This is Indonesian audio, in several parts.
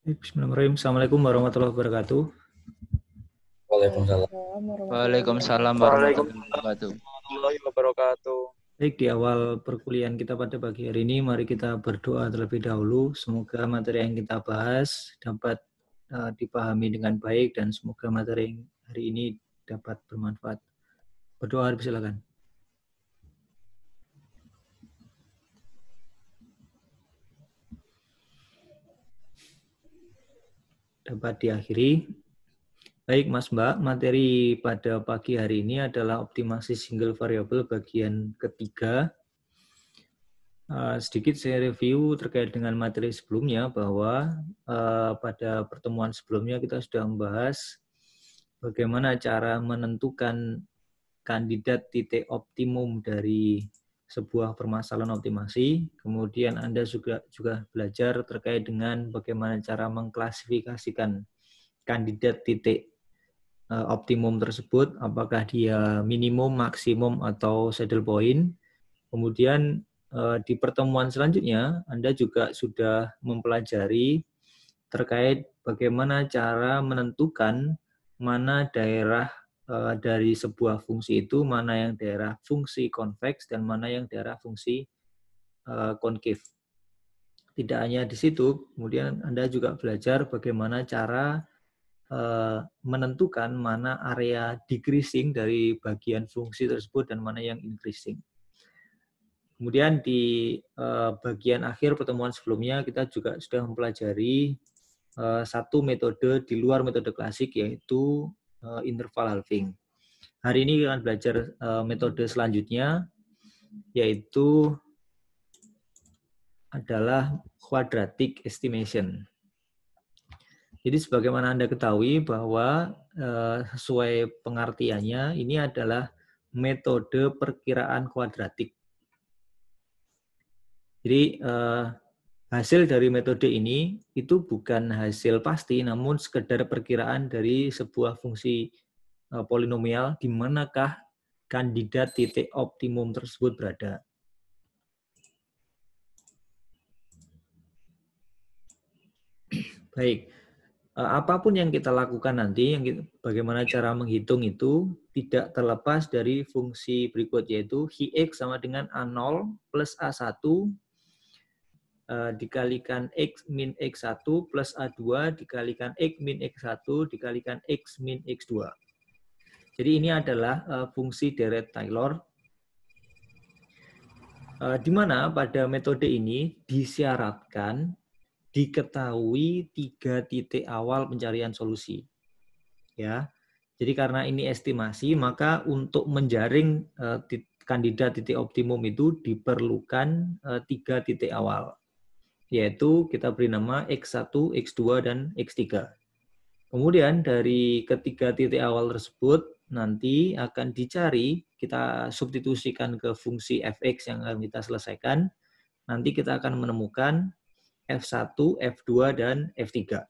Bismillahirrahmanirrahim. Assalamualaikum warahmatullahi wabarakatuh. Waalaikumsalam. Waalaikumsalam Warahmatullahi wabarakatuh. Baik, di awal perkuliahan kita pada pagi hari ini, mari kita berdoa terlebih dahulu. Semoga materi yang kita bahas dapat dipahami dengan baik dan semoga materi hari ini dapat bermanfaat. Berdoa, silakan. Dapat diakhiri. Baik Mas Mbak, materi pada pagi hari ini adalah optimasi single variable bagian ketiga. Sedikit saya review terkait dengan materi sebelumnya bahwa pada pertemuan sebelumnya kita sudah membahas bagaimana cara menentukan kandidat titik optimum dari sebuah permasalahan optimasi. Kemudian Anda juga belajar terkait dengan bagaimana cara mengklasifikasikan kandidat titik optimum tersebut, apakah dia minimum, maksimum, atau saddle point. Kemudian di pertemuan selanjutnya, Anda juga sudah mempelajari terkait bagaimana cara menentukan mana daerah dari sebuah fungsi itu, mana yang daerah fungsi konveks dan mana yang daerah fungsi konkav. Tidak hanya di situ, kemudian Anda juga belajar bagaimana cara menentukan mana area decreasing dari bagian fungsi tersebut dan mana yang increasing. Kemudian di bagian akhir pertemuan sebelumnya kita juga sudah mempelajari satu metode di luar metode klasik, yaitu interval halving. Hari ini kita akan belajar metode selanjutnya, yaitu adalah quadratic estimation. Jadi sebagaimana Anda ketahui bahwa sesuai pengertiannya ini adalah metode perkiraan kuadratik. Jadi hasil dari metode ini itu bukan hasil pasti, namun sekedar perkiraan dari sebuah fungsi polinomial di manakah kandidat titik optimum tersebut berada. Baik. Apapun yang kita lakukan nanti, bagaimana cara menghitung itu tidak terlepas dari fungsi berikut, yaitu Hx sama dengan A0 plus A1 dikalikan X min X1 plus A2 dikalikan X min X1 dikalikan X min X2. Jadi ini adalah fungsi deret Taylor, di mana pada metode ini disyaratkan diketahui 3 titik awal pencarian solusi. Ya. Jadi karena ini estimasi, maka untuk menjaring kandidat titik optimum itu diperlukan 3 titik awal. Yaitu kita beri nama X1, X2, dan X3. Kemudian dari ketiga titik awal tersebut nanti akan dicari, kita substitusikan ke fungsi fx yang akan kita selesaikan. Nanti kita akan menemukan F1, F2, dan F3.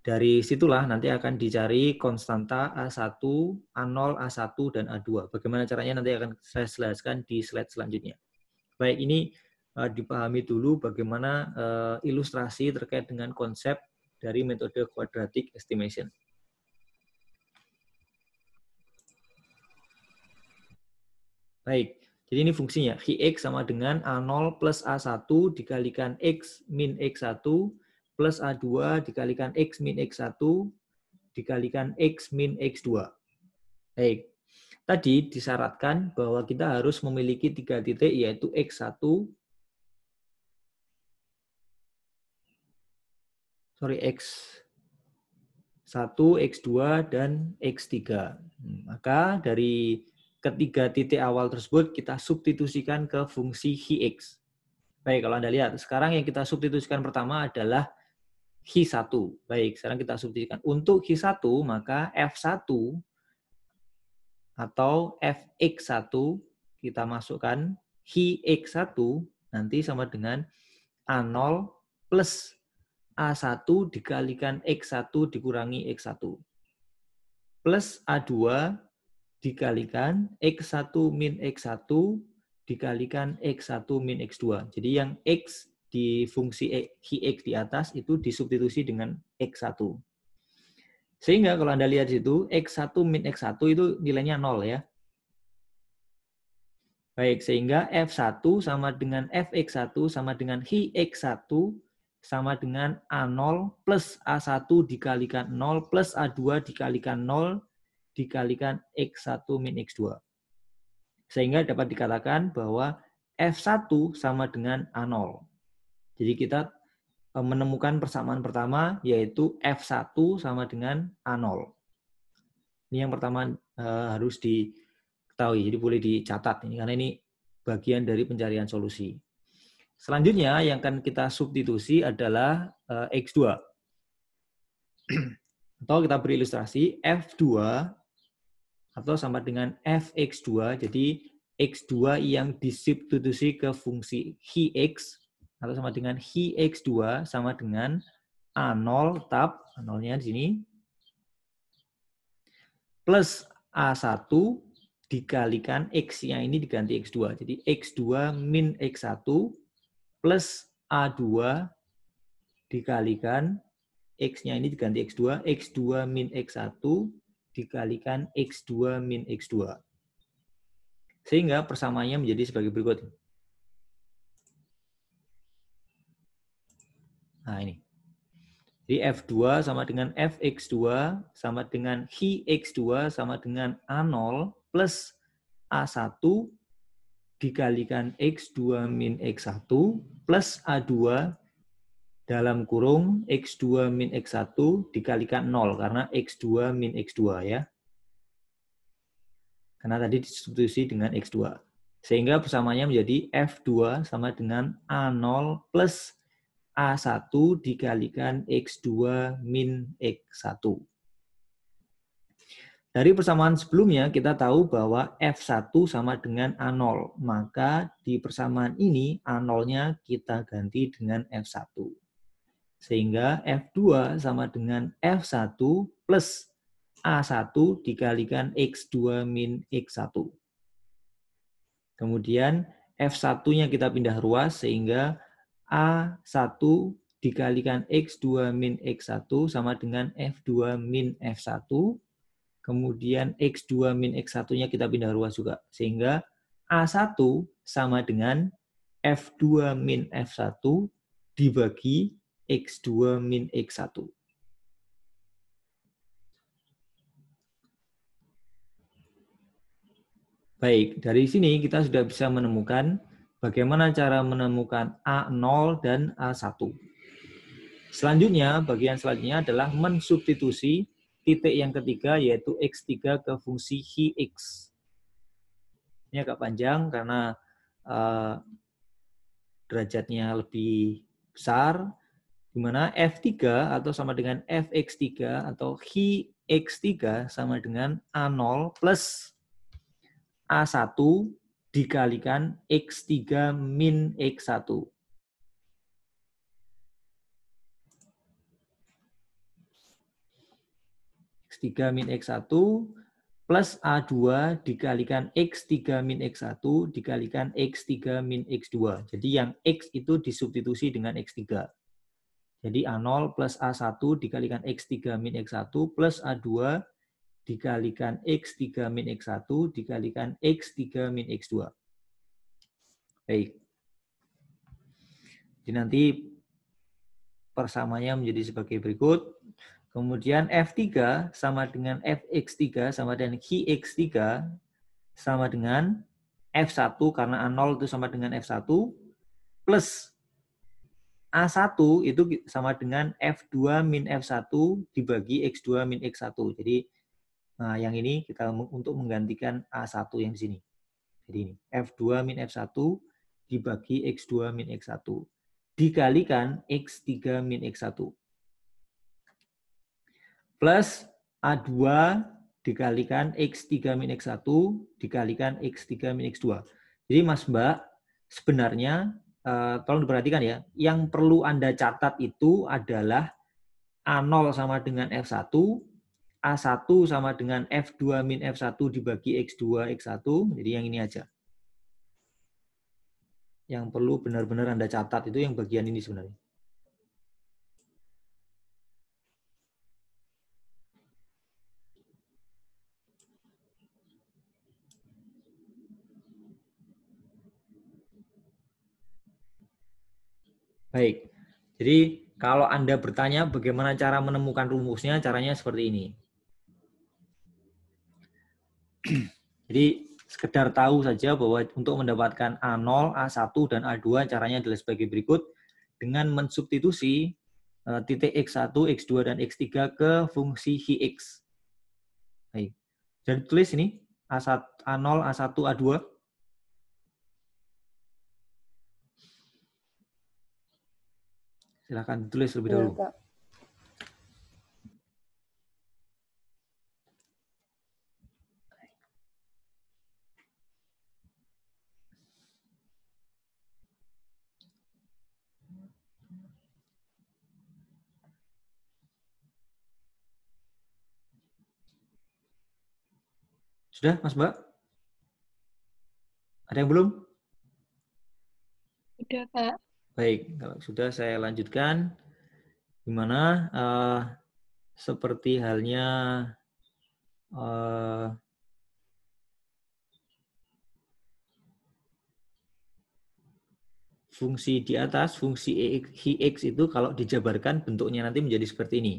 Dari situlah nanti akan dicari konstanta A1, A0, A1, dan A2. Bagaimana caranya nanti akan saya jelaskan di slide selanjutnya. Baik, ini dipahami dulu bagaimana ilustrasi terkait dengan konsep dari metode quadratic estimation. Baik. Jadi ini fungsinya, Hx sama dengan A0 plus A1 dikalikan X min X1 plus A2 dikalikan X min X1 dikalikan X min X2. Baik. Tadi disyaratkan bahwa kita harus memiliki 3 titik, yaitu X1, X1, X2, dan X3. Maka dari ketiga titik awal tersebut kita substitusikan ke fungsi Hx. Baik, kalau Anda lihat, sekarang yang kita substitusikan pertama adalah H1. Baik, sekarang kita substitusikan. Untuk H1, maka F1 atau Fx1 kita masukkan, Hx1 nanti sama dengan A0 plus A1 dikalikan X1 dikurangi X1. Plus A2 dikalikan X1 min X1 dikalikan X1 min X2. Jadi yang X di fungsi hi x di atas itu disubstitusi dengan x1. Sehingga kalau Anda lihat di situ, x1 min x1 itu nilainya 0 ya. Baik, sehingga f1 sama dengan fx1 sama dengan hi x1 sama dengan A0 plus A1 dikalikan 0 plus A2 dikalikan 0 dikalikan x1 min x2. Sehingga dapat dikatakan bahwa f1 sama dengan A0. Jadi kita menemukan persamaan pertama yaitu f1 sama dengan A0. Ini yang pertama harus diketahui, jadi boleh dicatat ini karena ini bagian dari pencarian solusi. Selanjutnya yang akan kita substitusi adalah x2. Atau kita beri ilustrasi f2 atau sama dengan fx2. Jadi x2 yang disubstitusi ke fungsi hi x atau sama dengan hi x2 sama dengan A0 tab, A0-nya di sini, plus A1 dikalikan X-nya ini diganti X2. Jadi X2 min X1 plus A2 dikalikan X-nya ini diganti X2. X2 min X1 dikalikan X2 min X2. Sehingga persamaannya menjadi sebagai berikut. Nah ini. Jadi F2 sama dengan Fx2 sama dengan hi x2 sama dengan A0 plus A1 dikalikan X2 min X1 plus A2 dalam kurung X2 min X1 dikalikan 0 karena X2 min X2 ya. Karena tadi disubstitusi dengan X2. Sehingga persamaannya menjadi F2 sama dengan A0 plus A1 dikalikan X2 min X1. Dari persamaan sebelumnya kita tahu bahwa F1 sama dengan A0. Maka di persamaan ini A0-nya kita ganti dengan F1. Sehingga F2 sama dengan F1 plus A1 dikalikan X2 min X1. Kemudian F1-nya kita pindah ruas sehingga A1 dikalikan X2 min X1 sama dengan F2 min F1. Kemudian X2 min X1-nya kita pindah ruas juga. Sehingga A1 sama dengan F2 min F1 dibagi X2 min X1. Baik, dari sini kita sudah bisa menemukan bagaimana cara menemukan A0 dan A1. Selanjutnya, bagian selanjutnya adalah mensubstitusi titik yang ketiga, yaitu X3 ke fungsi hi x. Ini agak panjang karena derajatnya lebih besar, di mana F3 atau sama dengan Fx3 atau hi x3 sama dengan A0 plus A1 dikalikan X3 min X1. X3 min X1 plus A2 dikalikan X3 min X1 dikalikan X3 min X2. Jadi yang X itu disubstitusi dengan X3. Jadi A0 plus A1 dikalikan X3 min X1 plus A2 dikalikan X3 min X1 dikalikan X3 min X2. Baik. Jadi nanti persamanya menjadi sebagai berikut. Kemudian F3 sama dengan Fx3 sama dengan hi x3 sama dengan F1 karena A0 itu sama dengan F1 plus A1 itu sama dengan F2 min F1 dibagi X2 min X1. Jadi nah, yang ini kita untuk menggantikan A1 yang di sini. Jadi ini F2 min F1 dibagi X2 min X1 dikalikan X3 min X1 plus A2 dikalikan X3 min X1 dikalikan X3 min X2. Jadi Mas Mbak, sebenarnya tolong diperhatikan ya, yang perlu Anda catat itu adalah A0 sama dengan F1, A1 sama dengan F2 min F1 dibagi X2, X1. Jadi yang ini aja. yang perlu benar-benar Anda catat itu yang bagian ini sebenarnya. Baik, jadi kalau Anda bertanya bagaimana cara menemukan rumusnya, caranya seperti ini. Jadi sekedar tahu saja bahwa untuk mendapatkan A0, A1, dan A2 caranya adalah sebagai berikut. Dengan mensubstitusi titik X1, X2, dan X3 ke fungsi Hx. Baik. Dan tulis ini A1, A0, A1, A2. Silakan tulis lebih dahulu. Pak. Sudah, Mas Mbak? Ada yang belum? Sudah, Pak. Baik, kalau sudah saya lanjutkan. Gimana? Seperti halnya fungsi di atas, fungsi Hx itu kalau dijabarkan bentuknya nanti menjadi seperti ini.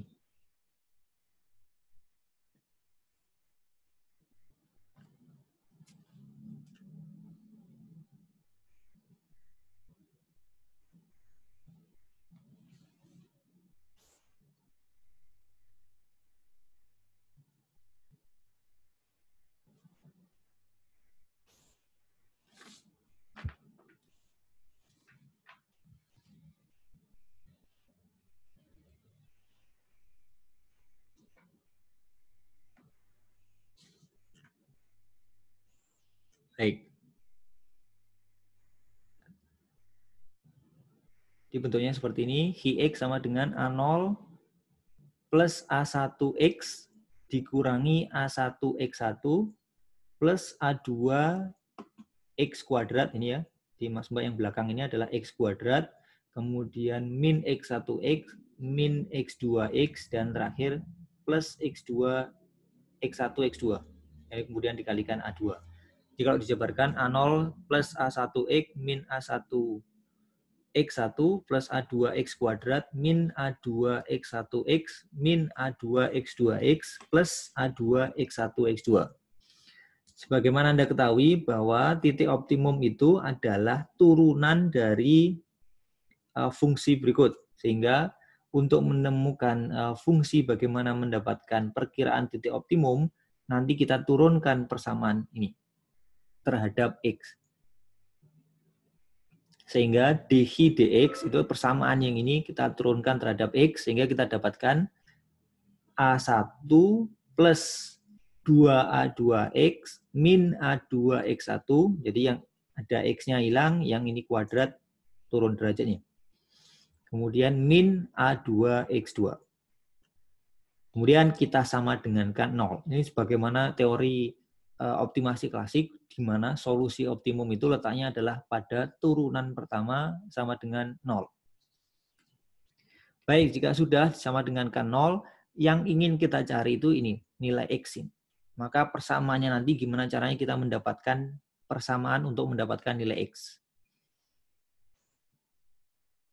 Baik. Di bentuknya seperti ini, Hx sama dengan A0 plus A1X dikurangi A1X1 plus A2X kuadrat, ini ya, di Mas Mbak yang belakang ini adalah X kuadrat, kemudian min X1X, min X2X, dan terakhir plus X2, X1, X2. Kemudian dikalikan A2. Jadi kalau dijabarkan A0 plus A1X min A1 X1 plus A2X kuadrat min A2X1X min A2X2X plus A2X1X2. Sebagaimana Anda ketahui bahwa titik optimum itu adalah turunan dari fungsi berikut. Sehingga untuk menemukan fungsi bagaimana mendapatkan perkiraan titik optimum, nanti kita turunkan persamaan ini terhadap X. Sehingga dhi dx itu persamaan yang ini kita turunkan terhadap X, sehingga kita dapatkan A1 plus 2A2X min A2X1. Jadi yang ada X-nya hilang, yang ini kuadrat turun derajatnya. Kemudian min A2X2. Kemudian kita sama dengankan 0. Ini sebagaimana teori optimasi klasik, di mana solusi optimum itu letaknya adalah pada turunan pertama sama dengan 0. Baik, jika sudah sama dengan kan 0, yang ingin kita cari itu ini, nilai X ini. Maka persamaannya nanti gimana caranya kita mendapatkan persamaan untuk mendapatkan nilai X.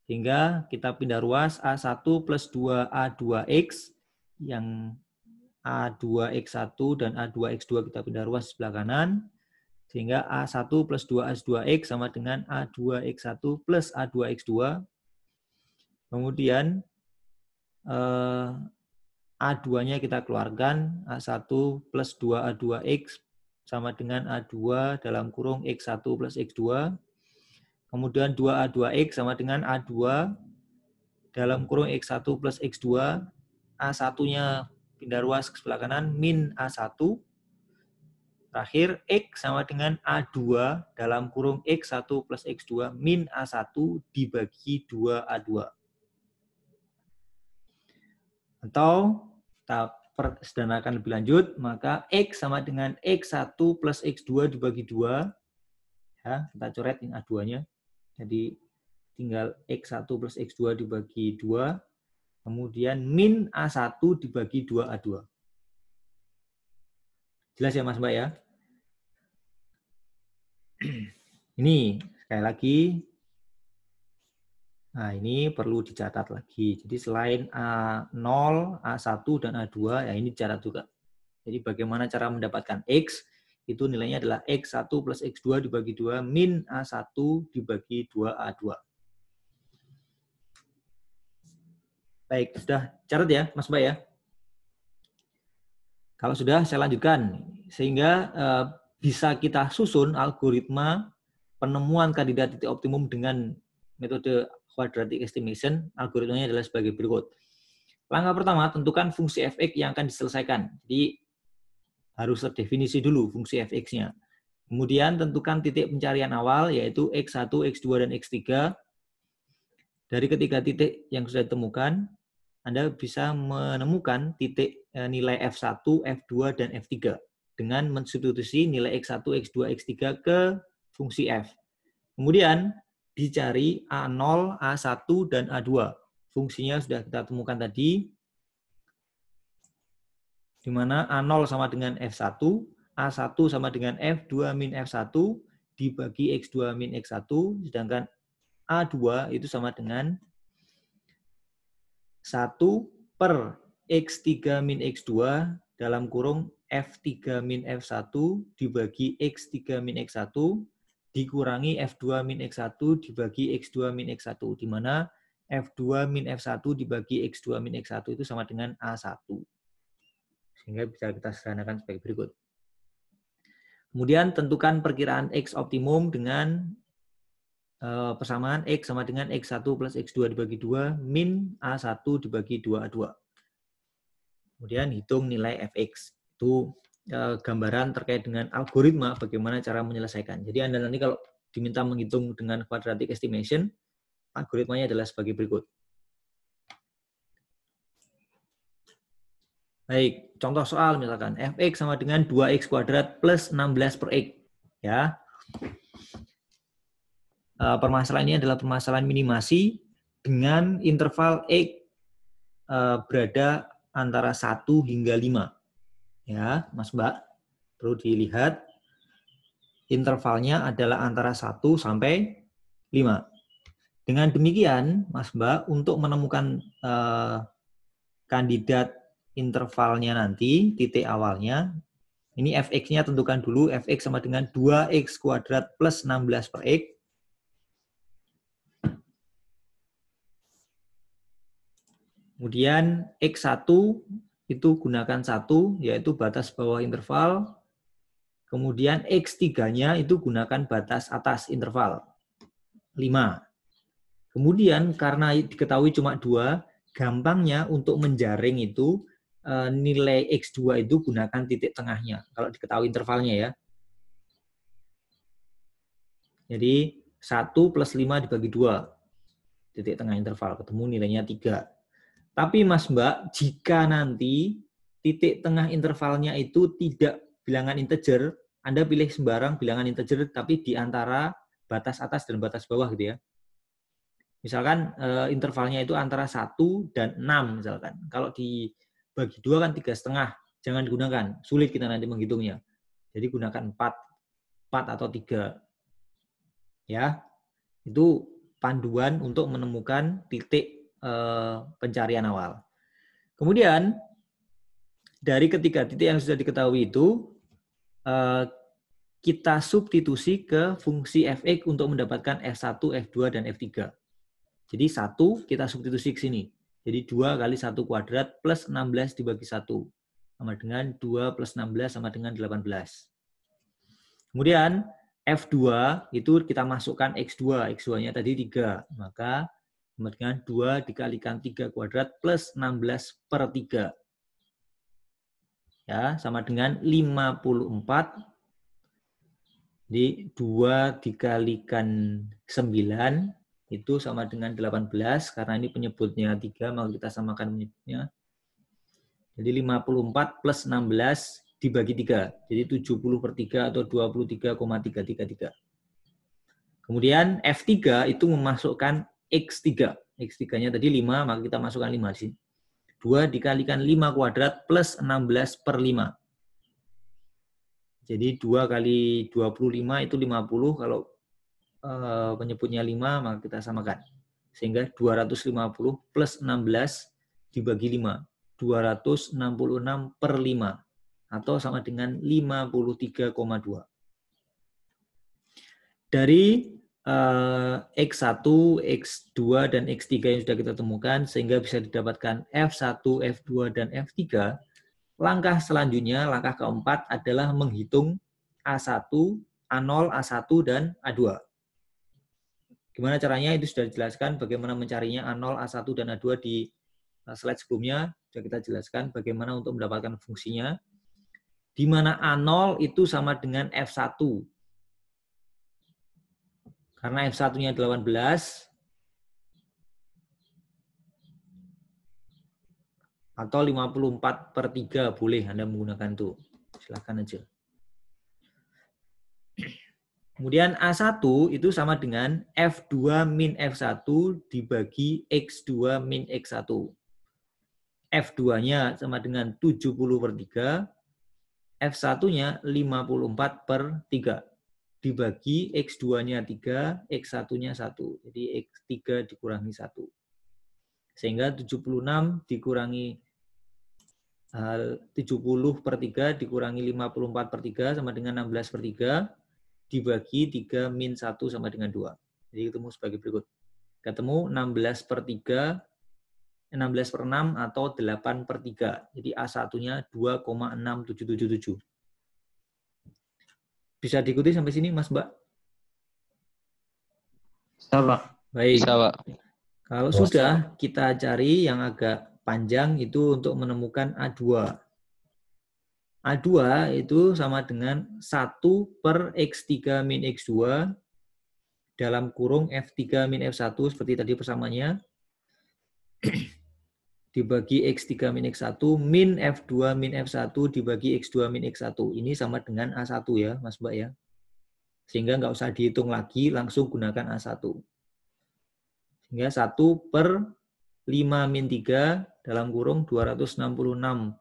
Hingga kita pindah ruas A1 plus 2A2X, yang A2X1 dan A2X2 kita pindah ruas sebelah kanan, sehingga A1 plus 2A2X sama dengan A2X1 plus A2X2. Kemudian A2-nya kita keluarkan, A1 plus 2A2X sama dengan A2 dalam kurung X1 plus X2. Kemudian 2A2X sama dengan A2 dalam kurung X1 plus X2. A1-nya pindah ruas ke sebelah kanan, min A1. Terakhir, X sama dengan A2 dalam kurung X1 plus X2 min A1 dibagi 2A2. Atau kita sederhanakan lebih lanjut, maka X sama dengan X1 plus X2 dibagi 2. Ya, kita coret ini A2-nya. Jadi tinggal X1 plus X2 dibagi 2, kemudian min A1 dibagi 2A2. Jelas ya Mas Mbak ya? Ini sekali lagi, nah ini perlu dicatat lagi. Jadi selain A0, A1, dan A2, ya ini dicatat juga. Jadi bagaimana cara mendapatkan X, itu nilainya adalah X1 plus X2 dibagi 2 min A1 dibagi 2A2. Baik, sudah catat ya Mas Mbak ya? Kalau sudah, saya lanjutkan. Sehingga bisa kita susun algoritma penemuan kandidat titik optimum dengan metode quadratic estimation. Algoritmanya adalah sebagai berikut. Langkah pertama, tentukan fungsi fx yang akan diselesaikan. Jadi harus terdefinisi dulu fungsi fx-nya. Kemudian tentukan titik pencarian awal, yaitu x1, x2, dan x3. Dari ketiga titik yang sudah ditemukan, Anda bisa menemukan titik nilai F1, F2, dan F3 dengan mensubstitusi nilai X1, X2, X3 ke fungsi F. Kemudian dicari A0, A1, dan A2. Fungsinya sudah kita temukan tadi, di mana A0 sama dengan F1, A1 sama dengan F2 min F1 dibagi X2 min X1, sedangkan A2 itu sama dengan 1 per X3 min X2 dalam kurung F3 min F1 dibagi X3 min X1 dikurangi F2 min X1 dibagi X2 min X1, di mana F2 min F1 dibagi X2 min X1 itu sama dengan A1. Sehingga bisa kita sederhanakan sebagai berikut. Kemudian tentukan perkiraan X optimum dengan persamaan X sama dengan X1 plus X2 dibagi 2 min A1 dibagi 2A2. Kemudian hitung nilai Fx. Itu gambaran terkait dengan algoritma bagaimana cara menyelesaikan. Jadi Anda nanti kalau diminta menghitung dengan quadratic estimation, algoritmanya adalah sebagai berikut. Baik, contoh soal misalkan Fx sama dengan 2x kuadrat plus 16 per x. Ya. Permasalahan ini adalah permasalahan minimasi dengan interval X berada antara 1 hingga 5. Ya, Mas Mbak, perlu dilihat intervalnya adalah antara 1 sampai 5. Dengan demikian, Mas Mbak, untuk menemukan kandidat intervalnya nanti, titik awalnya, ini Fx-nya tentukan dulu, Fx sama dengan 2x kuadrat plus 16 per x. Kemudian X1 itu gunakan 1, yaitu batas bawah interval. Kemudian X3-nya itu gunakan batas atas interval, 5. Kemudian karena diketahui cuma 2, gampangnya untuk menjaring itu nilai X2 itu gunakan titik tengahnya, kalau diketahui intervalnya ya. Jadi 1 plus 5 dibagi 2, titik tengah interval, ketemu nilainya 3. Tapi Mas Mbak, jika nanti titik tengah intervalnya itu tidak bilangan integer, Anda pilih sembarang bilangan integer tapi di antara batas atas dan batas bawah gitu ya. Misalkan intervalnya itu antara 1 dan 6 misalkan. Kalau dibagi 2 kan 3,5, jangan digunakan, sulit kita nanti menghitungnya. Jadi gunakan 4 atau 3. Ya. Itu panduan untuk menemukan titik pencarian awal. Kemudian dari ketiga titik yang sudah diketahui itu kita substitusi ke fungsi fx untuk mendapatkan f1, f2 dan f3. Jadi 1 kita substitusi ke sini. Jadi 2 kali 1 kuadrat plus 16 dibagi 1 sama dengan 2 plus 16 sama dengan 18. Kemudian f2 itu kita masukkan x2, x2-nya tadi 3, maka sama dengan 2 dikalikan 3 kuadrat plus 16 per 3. Ya, sama dengan 54. Jadi 2 dikalikan 9 itu sama dengan 18. Karena ini penyebutnya 3, maka kita samakan penyebutnya. Jadi 54 plus 16 dibagi 3. Jadi 70 per 3 atau 23,333. Kemudian F3 itu memasukkan X3. X3-nya tadi 5, maka kita masukkan 5 di sini. 2 dikalikan 5 kuadrat plus 16 per 5. Jadi 2 kali 25 itu 50. Kalau penyebutnya 5, maka kita samakan. Sehingga 250 plus 16 dibagi 5. 266 per 5. Atau sama dengan 53,2. Dari X1, X2, dan X3 yang sudah kita temukan, sehingga bisa didapatkan F1, F2, dan F3, langkah selanjutnya, langkah keempat adalah menghitung A1, A0, A1, dan A2. Gimana caranya? Itu sudah dijelaskan bagaimana mencarinya A0, A1, dan A2 di slide sebelumnya. Sudah kita jelaskan bagaimana untuk mendapatkan fungsinya. Di mana A0 itu sama dengan F1. Karena F1-nya 18, atau 54 per 3 boleh Anda menggunakan itu. Silakan aja. Kemudian A1 itu sama dengan F2 min F1 dibagi X2 min X1. F2-nya sama dengan 70 per 3, F1-nya 54 per 3. Dibagi X2-nya 3, X1-nya 1. Jadi X3 dikurangi 1. Sehingga 76 dikurangi 70 per 3 dikurangi 54 per 3 sama dengan 16 per 3. Dibagi 3 min 1 sama dengan 2. Jadi ketemu sebagai berikut. Ketemu 16 per 3, 16 per 6 atau 8 per 3. Jadi A1-nya 2,6777. Bisa diikuti sampai sini, Mas Mbak? Bisa, Pak. Baik. Bisa, Pak. Kalau sudah, kita cari yang agak panjang itu untuk menemukan A2. A2 itu sama dengan 1 per X3 min X2 dalam kurung F3 min F1 seperti tadi persamaannya dibagi X3 min X1 min F2 min F1 dibagi X2 min X1. Ini sama dengan A1 ya, Mas Mbak ya. Sehingga nggak usah dihitung lagi, langsung gunakan A1. Sehingga 1 per 5 min 3 dalam kurung 266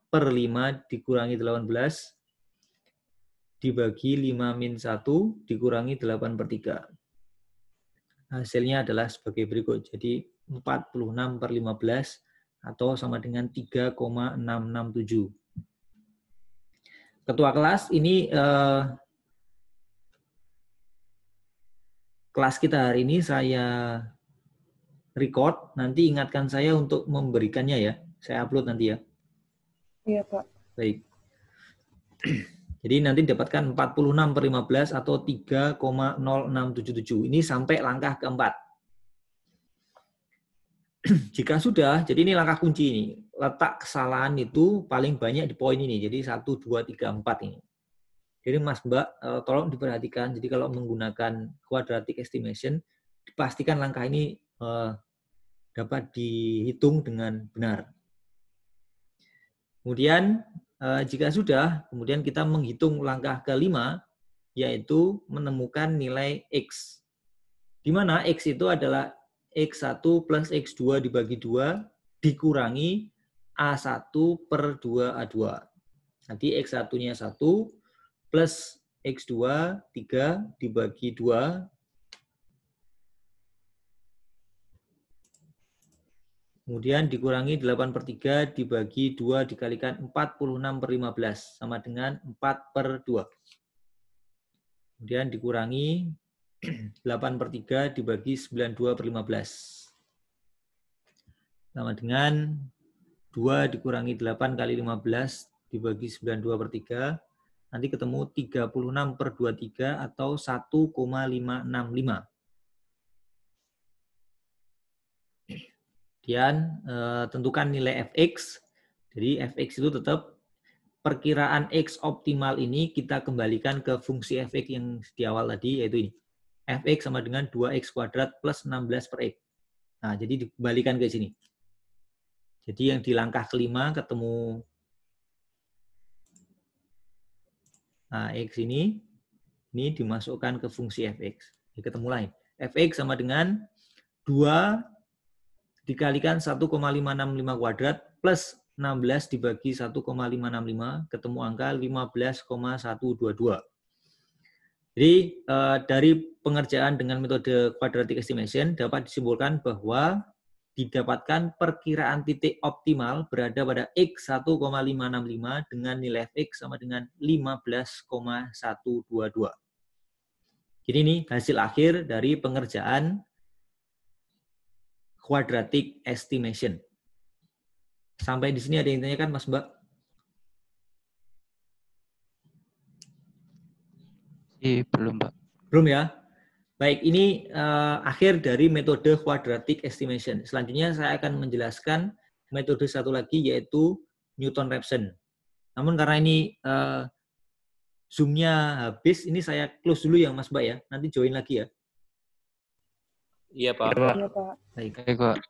per 5 dikurangi 18 dibagi 5 min 1 dikurangi 8 per 3. Hasilnya adalah sebagai berikut. Jadi 46 per 15 atau sama dengan 3,667. Ketua kelas, ini kelas kita hari ini saya record. Nanti ingatkan saya untuk memberikannya ya. Saya upload nanti ya. Iya, Pak. Baik. Jadi nanti dapatkan 46 per 15 atau 3,0677. Ini sampai langkah keempat. Jika sudah, jadi ini langkah kunci ini. Letak kesalahan itu paling banyak di poin ini. Jadi 1, 2, 3, 4 ini. Jadi Mas Mbak, tolong diperhatikan. Jadi kalau menggunakan quadratic estimation, dipastikan langkah ini dapat dihitung dengan benar. Kemudian jika sudah, kemudian kita menghitung langkah kelima, yaitu menemukan nilai X. Di mana X itu adalah X1 plus X2 dibagi 2 dikurangi A1 per 2A2. Nanti X1-nya 1 plus X2 3 dibagi 2. Kemudian dikurangi 8 per 3 dibagi 2 dikalikan 46 per 15 sama dengan 4 per 2. Kemudian dikurangi 8 per 3 dibagi 92 per 15. Sama dengan 2 dikurangi 8 kali 15 dibagi 92 per 3. Nanti ketemu 36 per 23 atau 1,565. Kemudian tentukan nilai fx. Jadi fx itu tetap perkiraan x optimal ini kita kembalikan ke fungsi fx yang di awal tadi, yaitu ini. Fx sama dengan 2x kuadrat plus 16 per x. Nah, jadi dikembalikan ke sini. Jadi yang di langkah kelima ketemu x ini dimasukkan ke fungsi fx. Ketemu lagi. Fx sama dengan 2 dikalikan 1,565 kuadrat plus 16 dibagi 1,565, ketemu angka 15,122. Jadi dari pengerjaan dengan metode quadratic estimation dapat disimpulkan bahwa didapatkan perkiraan titik optimal berada pada X 1,565 dengan nilai Fx sama dengan 15,122. Jadi ini hasil akhir dari pengerjaan quadratic estimation. Sampai di sini ada yang ditanyakan, Mas Mbak? Belum, Pak. Belum ya? Baik, ini akhir dari metode quadratic estimation. Selanjutnya saya akan menjelaskan metode satu lagi, yaitu Newton-Raphson. Namun karena ini Zoom-nya habis, ini saya close dulu ya Mas Mbak ya. Nanti join lagi ya. Iya, Pak. Iya, Pak. Baik. Baik, Pak.